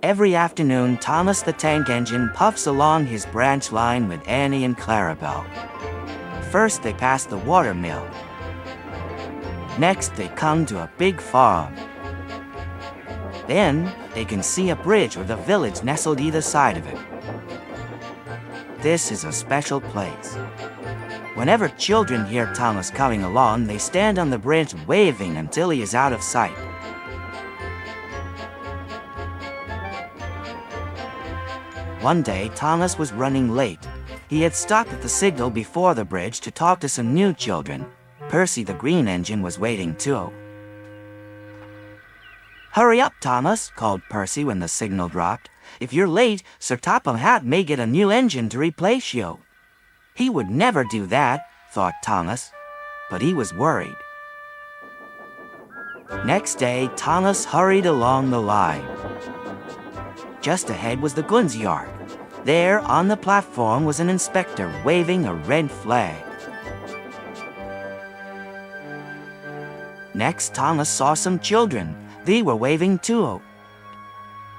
Every afternoon, Thomas the Tank Engine puffs along his branch line with Annie and Clarabelle. First, they pass the water mill. Next, they come to a big farm. Then, they can see a bridge with a village nestled either side of it. This is a special place. Whenever children hear Thomas coming along, they stand on the bridge waving until he is out of sight. One day, Thomas was running late. He had stopped at the signal before the bridge to talk to some new children. Percy the Green Engine was waiting too. "Hurry up, Thomas," called Percy when the signal dropped. "If you're late, Sir Topham Hatt may get a new engine to replace you." He would never do that, thought Thomas, but he was worried. Next day, Thomas hurried along the line. Just ahead was the goods yard. There, on the platform, was an inspector waving a red flag. Next, Thomas saw some children. They were waving too.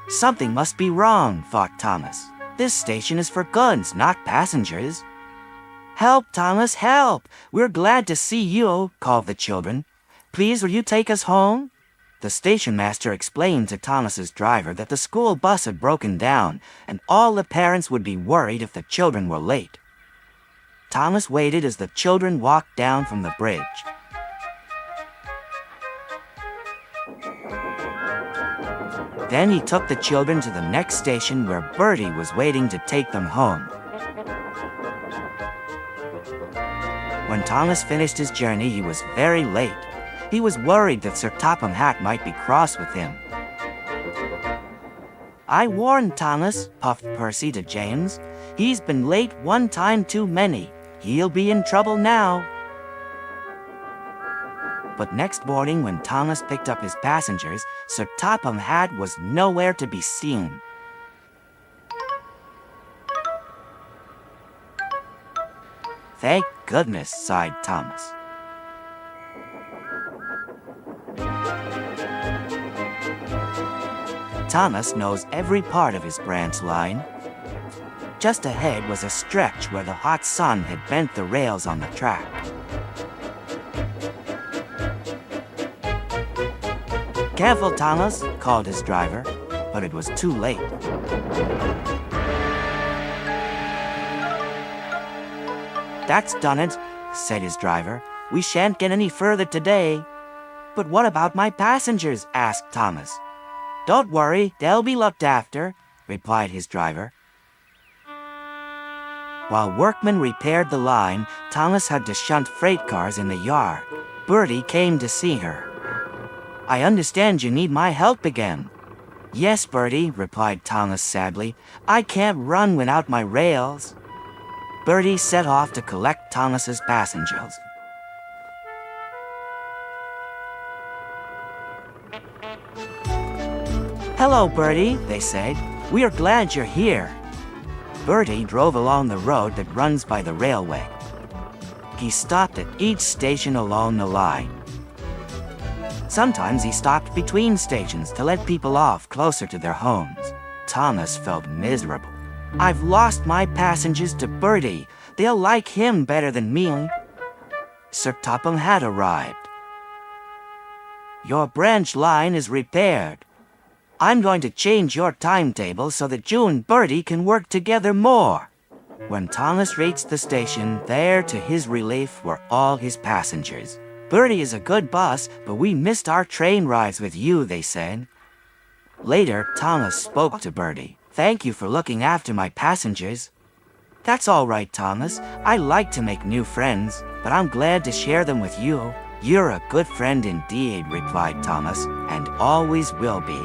Something must be wrong, thought Thomas. This station is for goods, not passengers. "Help, Thomas, help! We're glad to see you," called the children. "Please, will you take us home?" The station master explained to Thomas's driver that the school bus had broken down, and all the parents would be worried if the children were late. Thomas waited as the children walked down from the bridge. Then he took the children to the next station where Bertie was waiting to take them home. When Thomas finished his journey, he was very late. He was worried that Sir Topham Hatt might be cross with him. "I warned Thomas," puffed Percy to James. "He's been late one time too many. He'll be in trouble now." But next morning, when Thomas picked up his passengers, Sir Topham Hatt was nowhere to be seen. "Thank goodness," sighed Thomas. Thomas knows every part of his branch line. Just ahead was a stretch where the hot sun had bent the rails on the track. "Careful, Thomas," called his driver, but it was too late. "That's done it," said his driver. "We shan't get any further today." "But what about my passengers?" asked Thomas. "Don't worry, they'll be looked after," replied his driver. While workmen repaired the line, Thomas had to shunt freight cars in the yard. Bertie came to see her. "I understand you need my help again." "Yes, Bertie," replied Thomas sadly. "I can't run without my rails." Bertie set off to collect Thomas's passengers. "Hello, Bertie," they said. "We are glad you're here." Bertie drove along the road that runs by the railway. He stopped at each station along the line. Sometimes he stopped between stations to let people off closer to their homes. Thomas felt miserable. "I've lost my passengers to Bertie. They'll like him better than me." Sir Topham Hatt arrived. "Your branch line is repaired. I'm going to change your timetable so that you and Bertie can work together more." When Thomas reached the station, there, to his relief, were all his passengers. "Bertie is a good bus, but we missed our train rides with you," they said. Later, Thomas spoke to Bertie. "Thank you for looking after my passengers." "That's all right, Thomas. I like to make new friends, but I'm glad to share them with you." "You're a good friend indeed," replied Thomas, "and always will be."